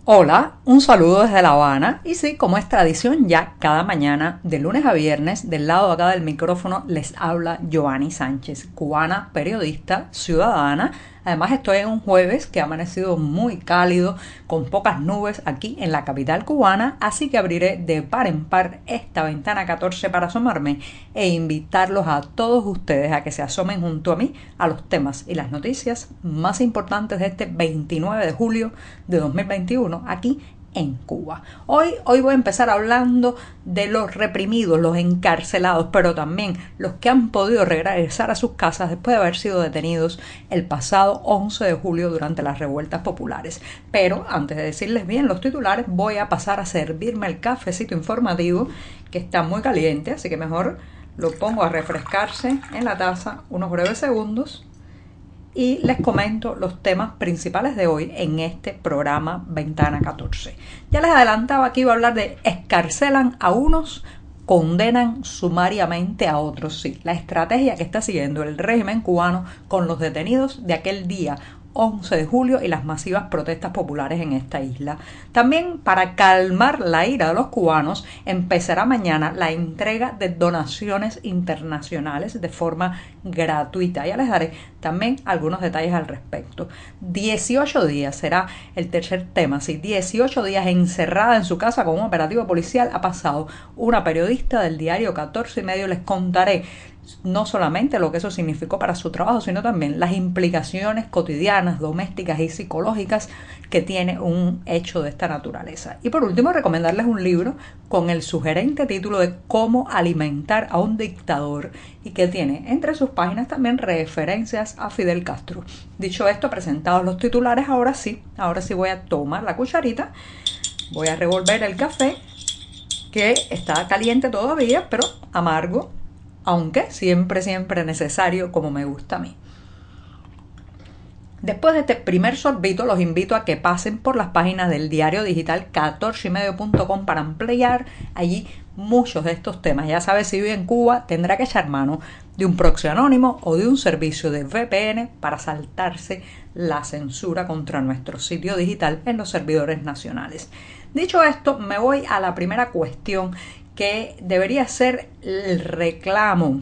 Hola, un saludo desde La Habana y sí, como es tradición, ya cada mañana, de lunes a viernes, del lado de acá del micrófono les habla Joanny Sánchez, cubana, periodista, ciudadana. Además estoy en un jueves que ha amanecido muy cálido, con pocas nubes aquí en la capital cubana, así que abriré de par en par esta ventana 14 para asomarme e invitarlos a todos ustedes a que se asomen junto a mí a los temas y las noticias más importantes de este 29 de julio de 2021 aquí en Cuba. Hoy voy a empezar hablando de los reprimidos, los encarcelados, pero también los que han podido regresar a sus casas después de haber sido detenidos el pasado 11 de julio durante las revueltas populares. Pero antes de decirles bien los titulares, voy a pasar a servirme el cafecito informativo que está muy caliente, así que mejor lo pongo a refrescarse en la taza unos breves segundos y les comento los temas principales de hoy en este programa Ventana 14. Ya les adelantaba que iba a hablar de escarcelan a unos, condenan sumariamente a otros. Sí, la estrategia que está siguiendo el régimen cubano con los detenidos de aquel día 11 de julio y las masivas protestas populares en esta isla. También, para calmar la ira de los cubanos, empezará mañana la entrega de donaciones internacionales de forma gratuita. Ya les daré también algunos detalles al respecto. 18 días será el tercer tema. Sí, 18 días encerrada en su casa con un operativo policial ha pasado una periodista del diario 14 y medio. Les contaré no solamente lo que eso significó para su trabajo, sino también las implicaciones cotidianas, domésticas y psicológicas que tiene un hecho de esta naturaleza. Y por último, recomendarles un libro con el sugerente título de Cómo alimentar a un dictador, y que tiene entre sus páginas también referencias a Fidel Castro. Dicho esto, presentados los titulares, ahora sí voy a tomar la cucharita, voy a revolver el café, que está caliente todavía, pero amargo, aunque siempre necesario, como me gusta a mí. Después de este primer sorbito, los invito a que pasen por las páginas del diario digital 14ymedio.com para ampliar allí muchos de estos temas. Ya sabes, si vive en Cuba, tendrá que echar mano de un proxy anónimo o de un servicio de VPN para saltarse la censura contra nuestro sitio digital en los servidores nacionales. Dicho esto, me voy a la primera cuestión, que debería ser el reclamo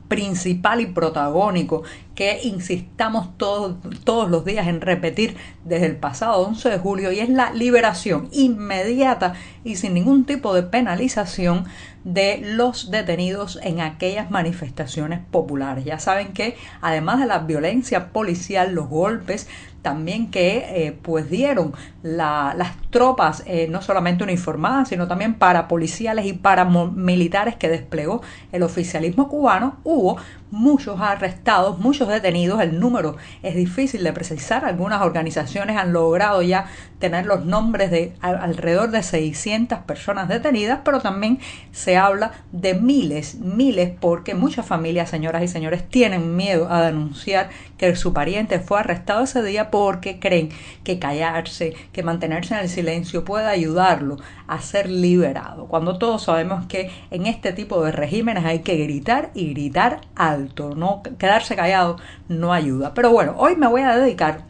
principal y protagónico que insistamos todos los días en repetir desde el pasado 11 de julio, y es la liberación inmediata y sin ningún tipo de penalización de los detenidos en aquellas manifestaciones populares. Ya saben que además de la violencia policial, los golpes también que pues dieron las tropas, no solamente uniformadas, sino también parapoliciales y paramilitares que desplegó el oficialismo cubano, hubo muchos arrestados, muchos detenidos. El número es difícil de precisar. Algunas organizaciones han logrado ya tener los nombres de alrededor de 600 personas detenidas, pero también se habla de miles, porque muchas familias, señoras y señores, tienen miedo a denunciar que su pariente fue arrestado ese día, porque creen que callarse, que mantenerse en el silencio puede ayudarlo a ser liberado, cuando todos sabemos que en este tipo de regímenes hay que gritar y gritar alto. No quedarse callado no ayuda. Pero bueno, hoy me voy a dedicar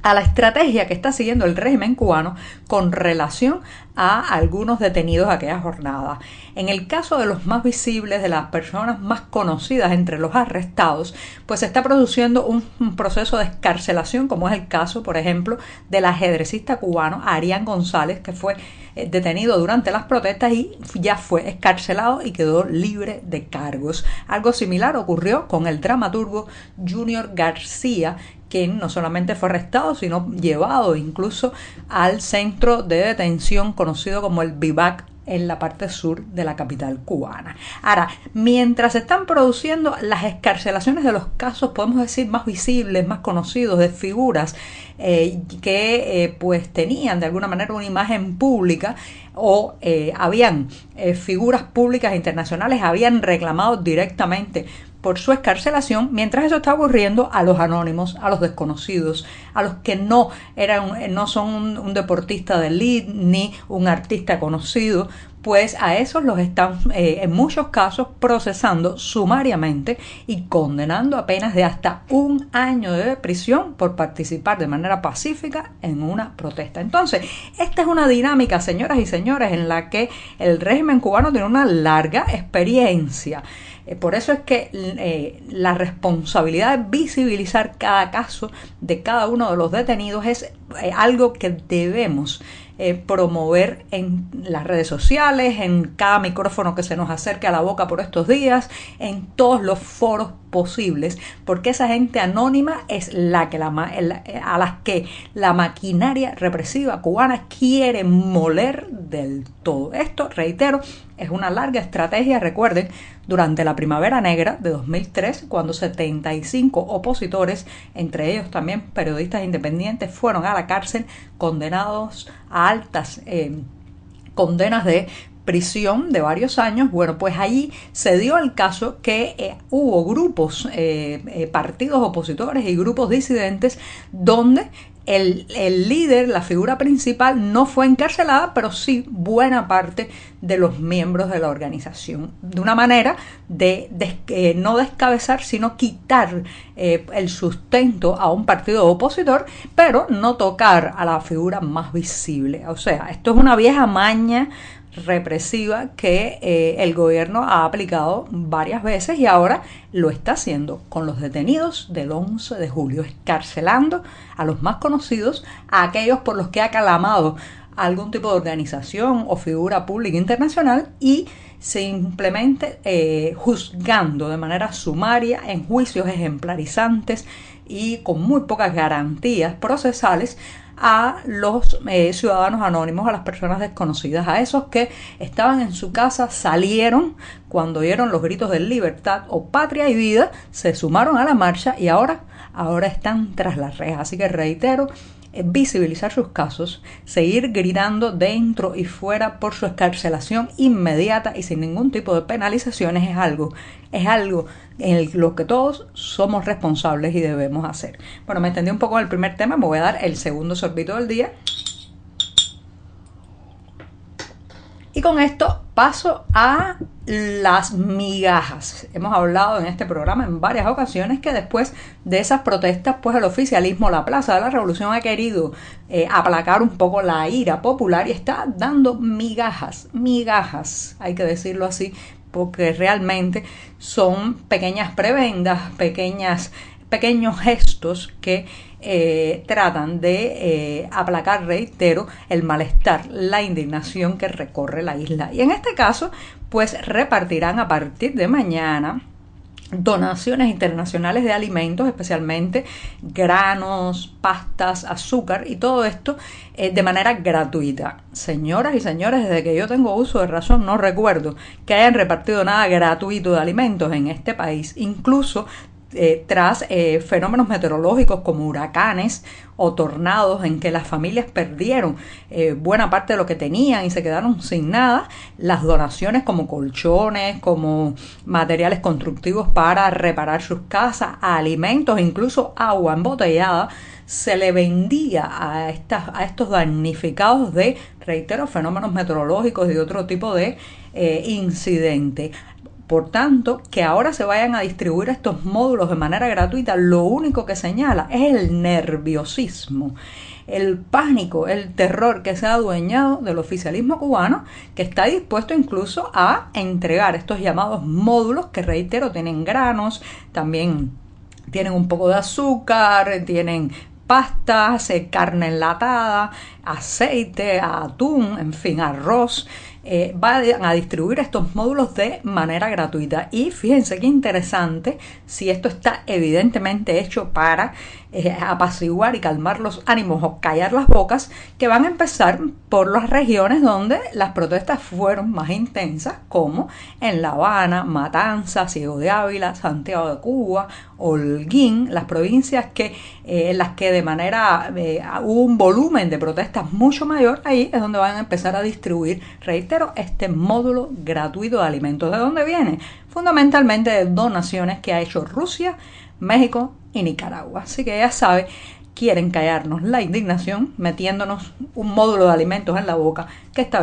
a la estrategia que está siguiendo el régimen cubano con relación a algunos detenidos de aquella jornada. En el caso de los más visibles, de las personas más conocidas entre los arrestados, pues se está produciendo un proceso de excarcelación, como es el caso, por ejemplo, del ajedrecista cubano Arián González, que fue detenido durante las protestas y ya fue excarcelado y quedó libre de cargos. Algo similar ocurrió con el dramaturgo Junior García, quien no solamente fue arrestado, sino llevado incluso al centro de detención conocido como el Vivac, en la parte sur de la capital cubana. Ahora, mientras se están produciendo las excarcelaciones de los casos, podemos decir, más visibles, más conocidos, de figuras que pues tenían de alguna manera una imagen pública, o habían figuras públicas internacionales habían reclamado directamente por su excarcelación. Mientras eso está ocurriendo, a los anónimos, a los desconocidos, a los que no son un deportista de elite ni un artista conocido, pues a esos los están en muchos casos procesando sumariamente y condenando a penas de hasta 1 año de prisión por participar de manera pacífica en una protesta. Entonces, esta es una dinámica, señoras y señores, en la que el régimen cubano tiene una larga experiencia. Por eso es que la responsabilidad de visibilizar cada caso de cada uno de los detenidos es algo que debemos promover en las redes sociales, en cada micrófono que se nos acerque a la boca por estos días, en todos los foros posibles, porque esa gente anónima es a las que la maquinaria represiva cubana quiere moler del todo. Esto, reitero, es una larga estrategia. Recuerden, durante la Primavera Negra de 2003, cuando 75 opositores, entre ellos también periodistas independientes, fueron a la cárcel condenados a altas condenas de prisión de varios años. Bueno, pues allí se dio el caso que hubo grupos, partidos opositores y grupos disidentes donde el líder, la figura principal, no fue encarcelada, pero sí buena parte de los miembros de la organización, de una manera de no descabezar, sino quitar el sustento a un partido opositor, pero no tocar a la figura más visible. O sea, esto es una vieja maña represiva que el gobierno ha aplicado varias veces y ahora lo está haciendo con los detenidos del 11 de julio, escarcelando a los más conocidos, a aquellos por los que ha clamado algún tipo de organización o figura pública internacional, y simplemente juzgando de manera sumaria en juicios ejemplarizantes y con muy pocas garantías procesales a los ciudadanos anónimos, a las personas desconocidas, a esos que estaban en su casa, salieron cuando oyeron los gritos de libertad o patria y vida, se sumaron a la marcha y ahora están tras las rejas. Así que reitero, visibilizar sus casos, seguir gritando dentro y fuera por su excarcelación inmediata y sin ningún tipo de penalizaciones es algo en lo que todos somos responsables y debemos hacer. Bueno, me extendí un poco en el primer tema, me voy a dar el segundo sorbito del día. Y con esto paso a las migajas. Hemos hablado en este programa en varias ocasiones que después de esas protestas, pues el oficialismo, la Plaza de la Revolución, ha querido aplacar un poco la ira popular y está dando migajas, hay que decirlo así, porque realmente son pequeñas prebendas, pequeños gestos que tratan de aplacar, reitero, el malestar, la indignación que recorre la isla. Y en este caso, pues repartirán a partir de mañana donaciones internacionales de alimentos, especialmente granos, pastas, azúcar y todo esto de manera gratuita. Señoras y señores, desde que yo tengo uso de razón no recuerdo que hayan repartido nada gratuito de alimentos en este país, incluso tras fenómenos meteorológicos como huracanes o tornados en que las familias perdieron buena parte de lo que tenían y se quedaron sin nada. Las donaciones como colchones, como materiales constructivos para reparar sus casas, alimentos, incluso agua embotellada, se le vendía a estos damnificados de, reitero, fenómenos meteorológicos y de otro tipo de incidentes. Por tanto, que ahora se vayan a distribuir estos módulos de manera gratuita, lo único que señala es el nerviosismo, el pánico, el terror que se ha adueñado del oficialismo cubano, que está dispuesto incluso a entregar estos llamados módulos que, reitero, tienen granos, también tienen un poco de azúcar, tienen pastas, carne enlatada, aceite, atún, en fin, arroz. Van a distribuir estos módulos de manera gratuita. Y fíjense qué interesante, si esto está evidentemente hecho para apaciguar y calmar los ánimos o callar las bocas, que van a empezar por las regiones donde las protestas fueron más intensas, como en La Habana, Matanzas, Ciego de Ávila, Santiago de Cuba, Holguín, las provincias en las que de manera hubo un volumen de protestas mucho mayor. Ahí es donde van a empezar a distribuir, reitero, este módulo gratuito de alimentos. ¿De dónde viene? Fundamentalmente de donaciones que ha hecho Rusia, México y Nicaragua. Así que ya sabe, quieren callarnos la indignación metiéndonos un módulo de alimentos en la boca, que esta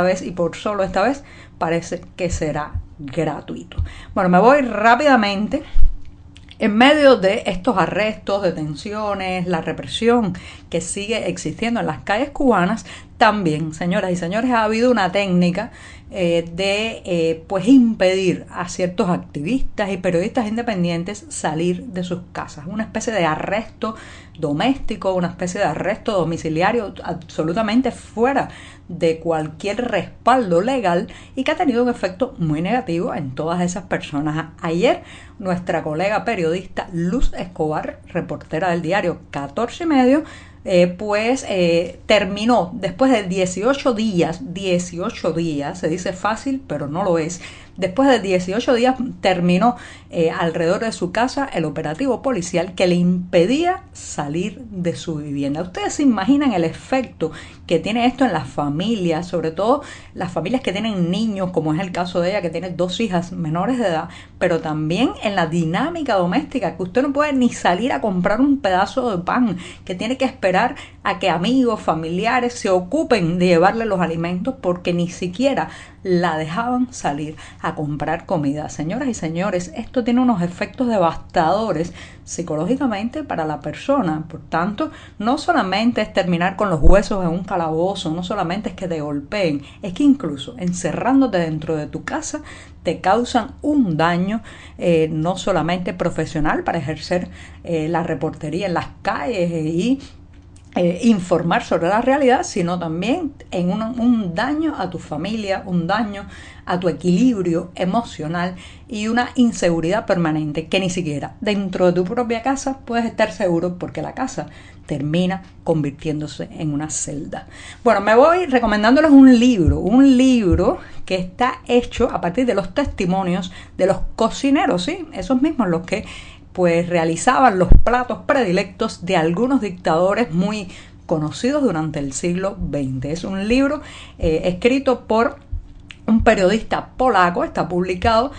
vez y por solo esta vez parece que será gratuito. Bueno, me voy rápidamente. En medio de estos arrestos, detenciones, la represión que sigue existiendo en las calles cubanas, también, señoras y señores, ha habido una técnica de impedir a ciertos activistas y periodistas independientes salir de sus casas. Una especie de arresto doméstico, una especie de arresto domiciliario absolutamente fuera de cualquier respaldo legal y que ha tenido un efecto muy negativo en todas esas personas. Ayer nuestra colega periodista Luz Escobar, reportera del diario 14 y medio, terminó después de 18 días, se dice fácil pero no lo es, después de 18 días terminó alrededor de su casa el operativo policial que le impedía salir de su vivienda. Ustedes se imaginan el efecto que tiene esto en las familias, sobre todo las familias que tienen niños, como es el caso de ella que tiene 2 hijas menores de edad, pero también en la dinámica doméstica, que usted no puede ni salir a comprar un pedazo de pan, que tiene que esperar a que amigos, familiares se ocupen de llevarle los alimentos porque ni siquiera la dejaban salir a comprar comida. Señoras y señores, esto tiene unos efectos devastadores psicológicamente para la persona. Por tanto, no solamente es terminar con los huesos en un calabozo, no solamente es que te golpeen, es que incluso encerrándote dentro de tu casa te causan un daño no solamente profesional para ejercer la reportería en las calles y informar sobre la realidad, sino también en un daño a tu familia, un daño a tu equilibrio emocional y una inseguridad permanente que ni siquiera dentro de tu propia casa puedes estar seguro, porque la casa termina convirtiéndose en una celda. Bueno, me voy recomendándoles un libro que está hecho a partir de los testimonios de los cocineros, ¿sí? Esos mismos los que realizaban los platos predilectos de algunos dictadores muy conocidos durante el siglo XX. Es un libro escrito por un periodista polaco, está publicado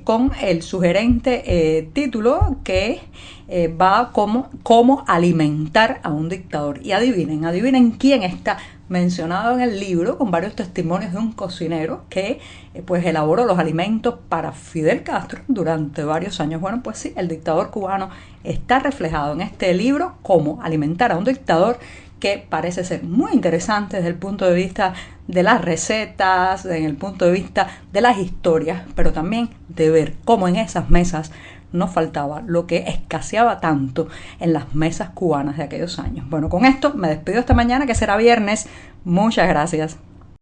con el sugerente título que va cómo alimentar a un dictador. Y adivinen quién está mencionado en el libro, con varios testimonios de un cocinero que elaboró los alimentos para Fidel Castro durante varios años. Bueno, pues sí, el dictador cubano está reflejado en este libro, Cómo alimentar a un dictador, que parece ser muy interesante desde el punto de vista de las recetas, desde el punto de vista de las historias, pero también de ver cómo en esas mesas no faltaba lo que escaseaba tanto en las mesas cubanas de aquellos años. Bueno, con esto me despido esta mañana, que será viernes. Muchas gracias.